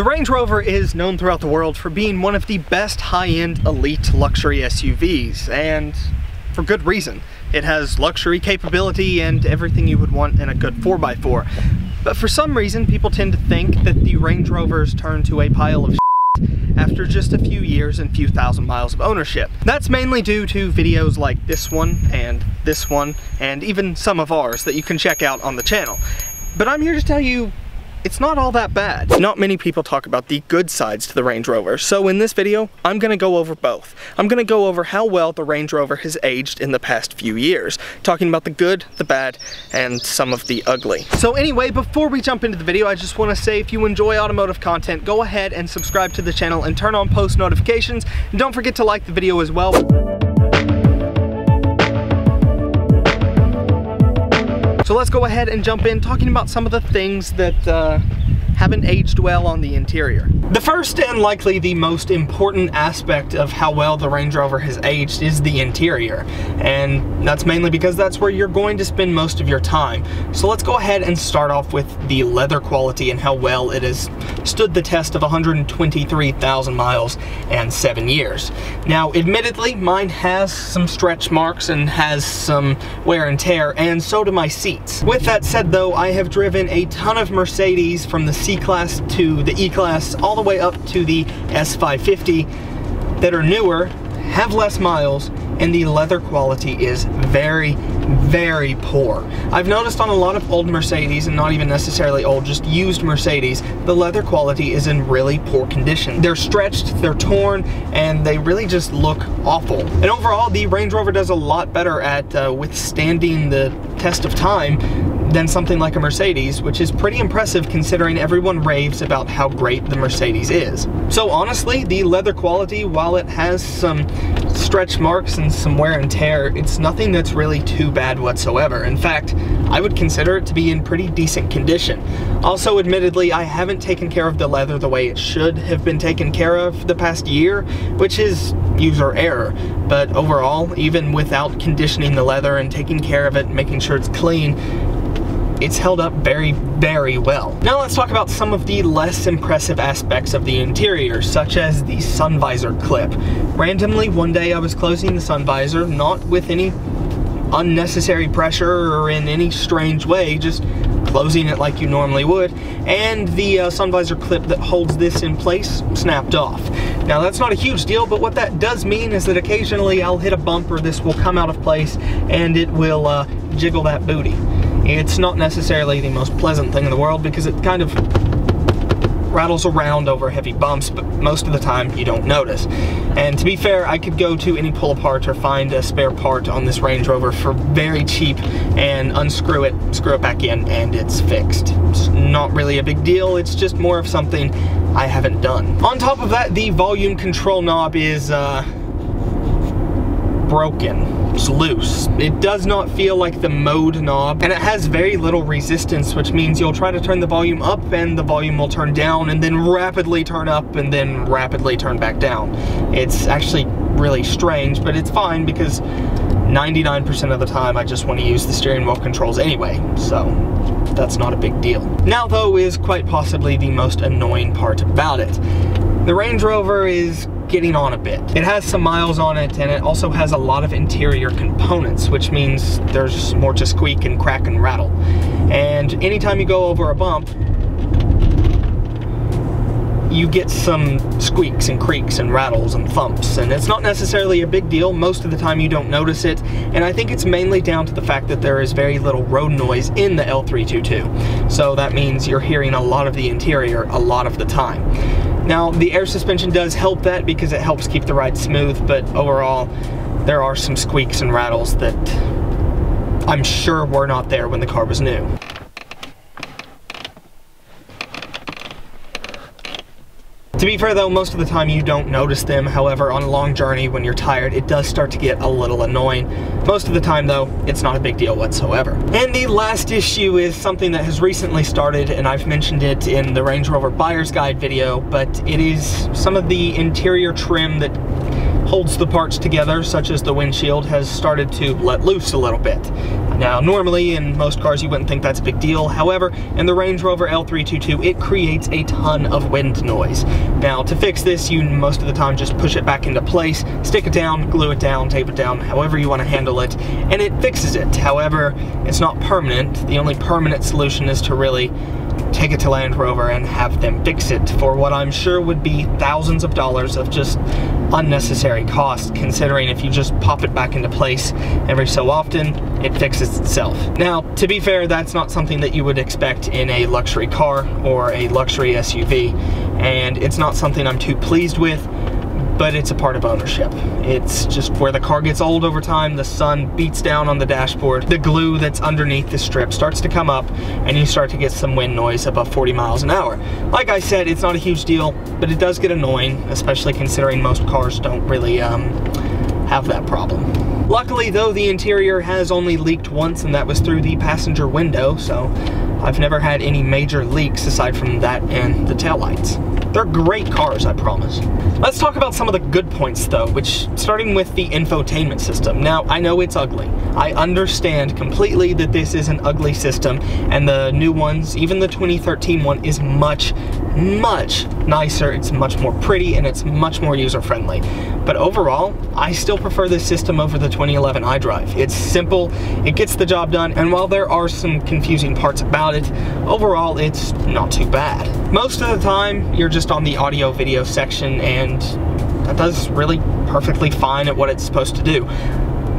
The Range Rover is known throughout the world for being one of the best high-end elite luxury SUVs, and for good reason. It has luxury capability and everything you would want in a good 4x4. But for some reason, people tend to think that the Range Rovers turn to a pile of shit after just a few years and few thousand miles of ownership. That's mainly due to videos like this one, and even some of ours that you can check out on the channel. But I'm here to tell you, it's not all that bad. Not many people talk about the good sides to the Range Rover, so in this video, I'm gonna go over both. I'm gonna go over how well the Range Rover has aged in the past few years, talking about the good, the bad, and some of the ugly. So anyway, before we jump into the video, I just wanna say if you enjoy automotive content, go ahead and subscribe to the channel and turn on post notifications, and don't forget to like the video as well. So let's go ahead and jump in talking about some of the things that haven't aged well on the interior. The first and likely the most important aspect of how well the Range Rover has aged is the interior. And that's mainly because that's where you're going to spend most of your time. So let's go ahead and start off with the leather quality and how well it has stood the test of 123,000 miles and 7 years. Now, admittedly, mine has some stretch marks and has some wear and tear, and so do my seats. With that said though, I have driven a ton of Mercedes from the C-Class to the E-Class, all the way up to the S550 that are newer, have less miles, and the leather quality is very, very poor. I've noticed on a lot of old Mercedes, and not even necessarily old, just used Mercedes, the leather quality is in really poor condition. They're stretched, they're torn, and they really just look awful. And overall, the Range Rover does a lot better at withstanding the test of time than something like a Mercedes, which is pretty impressive considering everyone raves about how great the Mercedes is. So honestly, the leather quality, while it has some stretch marks and some wear and tear, it's nothing that's really too bad whatsoever. In fact, I would consider it to be in pretty decent condition. Also, admittedly, I haven't taken care of the leather the way it should have been taken care of the past year, which is user error. But overall, even without conditioning the leather and taking care of it, making sure it's clean, it's held up very, very well. Now let's talk about some of the less impressive aspects of the interior, such as the sun visor clip. Randomly, one day I was closing the sun visor, not with any unnecessary pressure or in any strange way, just closing it like you normally would, and the sun visor clip that holds this in place snapped off. Now that's not a huge deal, but what that does mean is that occasionally I'll hit a bump or this will come out of place and it will jiggle that booty. It's not necessarily the most pleasant thing in the world because it kind of rattles around over heavy bumps, but most of the time you don't notice. And to be fair, I could go to any pull-apart or find a spare part on this Range Rover for very cheap and unscrew it, screw it back in, and it's fixed. It's not really a big deal, it's just more of something I haven't done. On top of that, the volume control knob is broken. It's loose. It does not feel like the mode knob, and it has very little resistance, which means you'll try to turn the volume up and the volume will turn down and then rapidly turn up and then rapidly turn back down. It's actually really strange, but it's fine because 99% of the time I just want to use the steering wheel controls anyway, so that's not a big deal. Now though is quite possibly the most annoying part about it. The Range Rover is getting on a bit. It has some miles on it, and it also has a lot of interior components, which means there's more to squeak and crack and rattle. And anytime you go over a bump, you get some squeaks and creaks and rattles and thumps, and it's not necessarily a big deal. Most of the time you don't notice it, and I think it's mainly down to the fact that there is very little road noise in the L322. So that means you're hearing a lot of the interior a lot of the time. Now, the air suspension does help that because it helps keep the ride smooth, but overall, there are some squeaks and rattles that I'm sure were not there when the car was new. To be fair though, most of the time you don't notice them. However, on a long journey when you're tired, it does start to get a little annoying. Most of the time though, it's not a big deal whatsoever. And the last issue is something that has recently started, and I've mentioned it in the Range Rover Buyer's Guide video, but it is some of the interior trim that holds the parts together, such as the windshield, has started to let loose a little bit. Now, normally in most cars you wouldn't think that's a big deal. However, in the Range Rover L322, it creates a ton of wind noise. Now, to fix this, you most of the time just push it back into place, stick it down, glue it down, tape it down, however you want to handle it, and it fixes it. However, it's not permanent. The only permanent solution is to really take it to Land Rover and have them fix it for what I'm sure would be thousands of dollars of just unnecessary cost, considering if you just pop it back into place every so often, it fixes itself. Now, to be fair, that's not something that you would expect in a luxury car or a luxury SUV, and it's not something I'm too pleased with, but it's a part of ownership. It's just where the car gets old over time, the sun beats down on the dashboard, the glue that's underneath the strip starts to come up, and you start to get some wind noise above 40 miles an hour. Like I said, it's not a huge deal, but it does get annoying, especially considering most cars don't really have that problem. Luckily though, the interior has only leaked once, and that was through the passenger window, so I've never had any major leaks aside from that and the taillights. They're great cars, I promise. Let's talk about some of the good points though, which starting with the infotainment system. Now, I know it's ugly. I understand completely that this is an ugly system, and the new ones, even the 2013 one, is much nicer. It's much more pretty, and it's much more user-friendly. But overall, I still prefer this system over the 2011 iDrive. It's simple, it gets the job done, and while there are some confusing parts about it, overall it's not too bad. Most of the time, you're just on the audio-video section, and that does really perfectly fine at what it's supposed to do.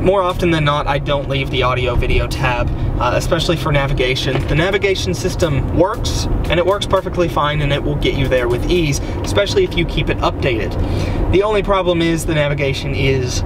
More often than not, I don't leave the audio-video tab, especially for navigation. The navigation system works, and it works perfectly fine, and it will get you there with ease, especially if you keep it updated. The only problem is the navigation is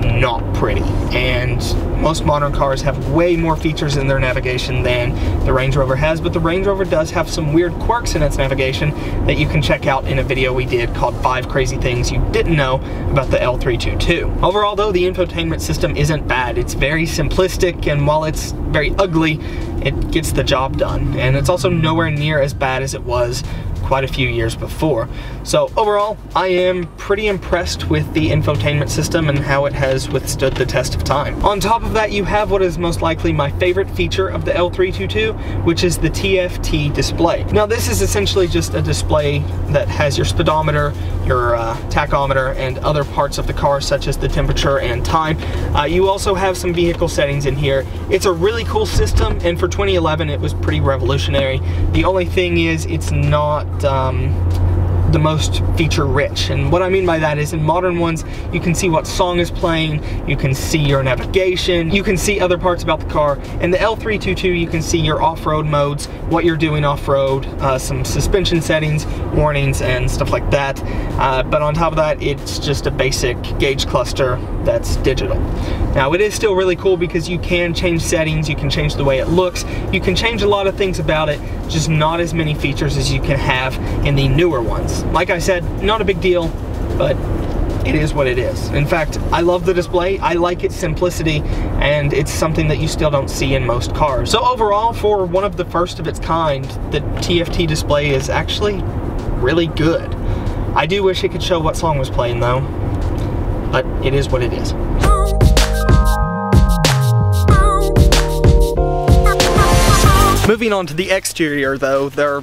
not pretty, and most modern cars have way more features in their navigation than the Range Rover has, but the Range Rover does have some weird quirks in its navigation that you can check out in a video we did called 5 Crazy Things You Didn't Know About the L322. Overall though, the infotainment system isn't bad. It's very simplistic, and while it's very ugly, it gets the job done, and it's also nowhere near as bad as it was quite a few years before. So overall, I am pretty impressed with the infotainment system and how it has withstood the test of time. On top of that, you have what is most likely my favorite feature of the L322, which is the Tft Display. Now this is essentially just a display that has your speedometer, your tachometer, and other parts of the car such as the temperature and time. You also have some vehicle settings in here. It's a really cool system, and for 2011 it was pretty revolutionary. The only thing is it's not the most feature rich, and what I mean by that is in modern ones you can see what song is playing, you can see your navigation, you can see other parts about the car. In the L322 you can see your off-road modes, what you're doing off-road, some suspension settings, warnings, and stuff like that, but on top of that it's just a basic gauge cluster that's digital. Now it is still really cool because you can change settings, you can change the way it looks, you can change a lot of things about it, just not as many features as you can have in the newer ones. Like I said, not a big deal, but it is what it is. In fact, I love the display, I like its simplicity, and it's something that you still don't see in most cars. So overall, for one of the first of its kind, the Tft Display is actually really good. I do wish it could show what song was playing though, but it is what it is. Moving on to the exterior though, there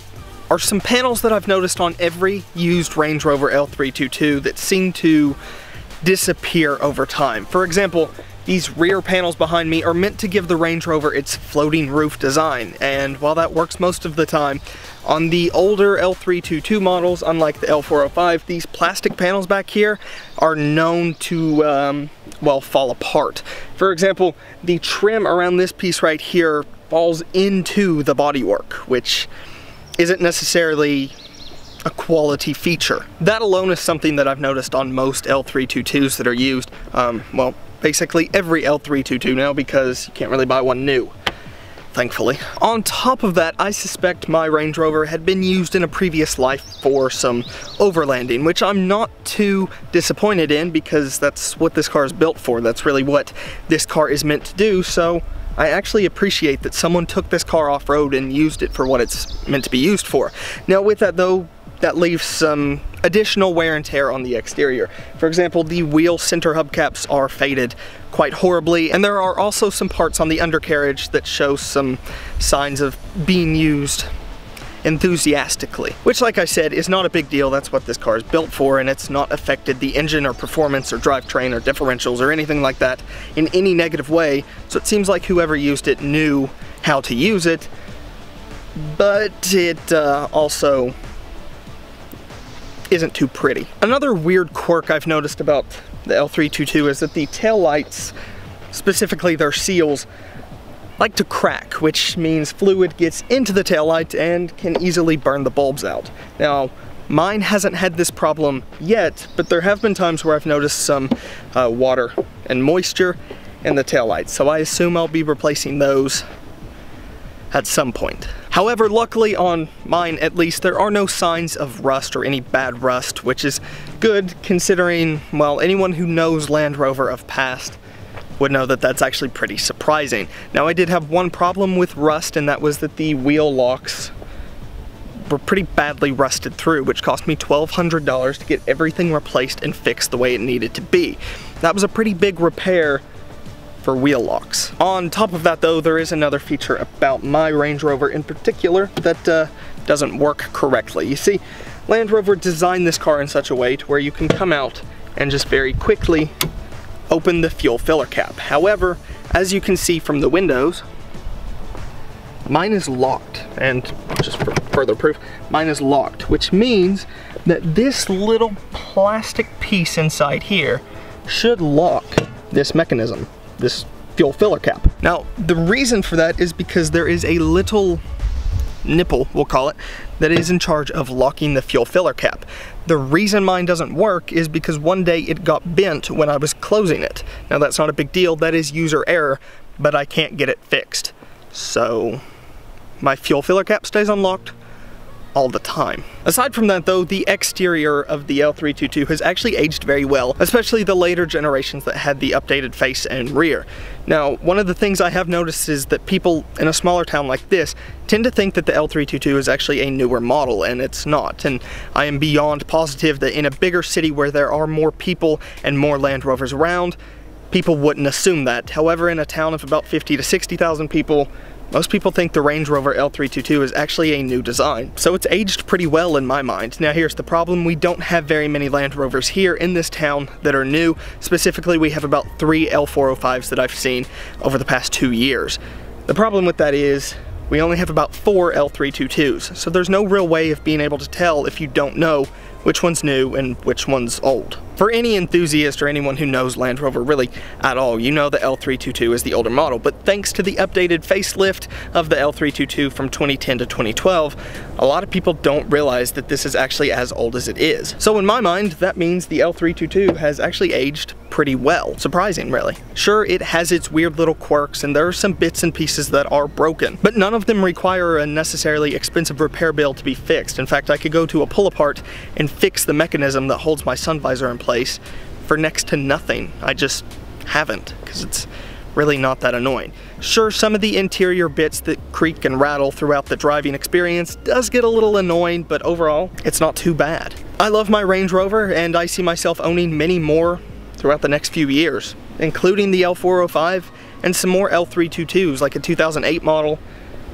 are some panels that I've noticed on every used Range Rover L322 that seem to disappear over time. For example, these rear panels behind me are meant to give the Range Rover its floating roof design, and while that works most of the time, on the older L322 models, unlike the L405, these plastic panels back here are known to, well, fall apart. For example, the trim around this piece right here falls into the bodywork, which isn't necessarily a quality feature. That alone is something that I've noticed on most L322s that are used. Well, basically every L322 now, because you can't really buy one new, thankfully. On top of that, I suspect my Range Rover had been used in a previous life for some overlanding, which I'm not too disappointed in because that's what this car is built for. That's really what this car is meant to do, so I actually appreciate that someone took this car off-road and used it for what it's meant to be used for. Now with that though, that leaves some additional wear and tear on the exterior. For example, the wheel center hubcaps are faded quite horribly, and there are also some parts on the undercarriage that show some signs of being used enthusiastically, which, like I said, is not a big deal. That's what this car is built for, and it's not affected the engine or performance or drivetrain or differentials or anything like that in any negative way. So it seems like whoever used it knew how to use it, but it also isn't too pretty. Another weird quirk I've noticed about the L322 is that the taillights, specifically their seals, like to crack, which means fluid gets into the taillight and can easily burn the bulbs out. Now, mine hasn't had this problem yet, but there have been times where I've noticed some water and moisture in the taillights, so I assume I'll be replacing those at some point. However, luckily on mine at least, there are no signs of rust or any bad rust, which is good considering, well, anyone who knows Land Rover of past would know that that's actually pretty surprising. Now, I did have one problem with rust, and that was that the wheel locks were pretty badly rusted through, which cost me $1,200 to get everything replaced and fixed the way it needed to be. That was a pretty big repair for wheel locks. On top of that though, there is another feature about my Range Rover in particular that doesn't work correctly. You see, Land Rover designed this car in such a way to where you can come out and just very quickly open the fuel filler cap. However, as you can see from the windows, mine is locked, and just for further proof, mine is locked, which means that this little plastic piece inside here should lock this mechanism, this fuel filler cap. Now, the reason for that is because there is a little nipple, we'll call it, that is in charge of locking the fuel filler cap. The reason mine doesn't work is because one day it got bent when I was closing it. Now, that's not a big deal, that is user error, but I can't get it fixed. So my fuel filler cap stays unlocked all the time. Aside from that though, the exterior of the L322 has actually aged very well, especially the later generations that had the updated face and rear. Now, one of the things I have noticed is that people in a smaller town like this tend to think that the L322 is actually a newer model, and it's not. And I am beyond positive that in a bigger city where there are more people and more Land Rovers around, people wouldn't assume that. However, in a town of about 50 to 60,000 people, most people think the Range Rover L322 is actually a new design, so it's aged pretty well in my mind. Now, here's the problem: we don't have very many Land Rovers here in this town that are new. Specifically, we have about 3 L405s that I've seen over the past 2 years. The problem with that is we only have about 4 L322s, so there's no real way of being able to tell if you don't know which one's new and which one's old. For any enthusiast or anyone who knows Land Rover really at all, you know the L322 is the older model, but thanks to the updated facelift of the L322 from 2010 to 2012, a lot of people don't realize that this is actually as old as it is. So in my mind, that means the L322 has actually aged pretty well. Surprising, really. Sure, it has its weird little quirks, and there are some bits and pieces that are broken, but none of them require a necessarily expensive repair bill to be fixed. In fact, I could go to a pull-apart and fix the mechanism that holds my sun visor in place for next to nothing. I just haven't, because it's really not that annoying. Sure, some of the interior bits that creak and rattle throughout the driving experience does get a little annoying, but overall, it's not too bad. I love my Range Rover, and I see myself owning many more throughout the next few years, including the L405 and some more L322s, like a 2008 model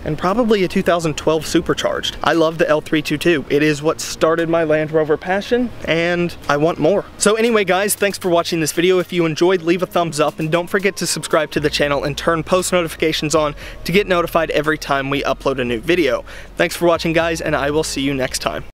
and probably a 2012 supercharged. I love the L322. It is what started my Land Rover passion, and I want more. So anyway guys, thanks for watching this video. If you enjoyed, leave a thumbs up, and don't forget to subscribe to the channel and turn post notifications on to get notified every time we upload a new video. Thanks for watching guys, and I will see you next time.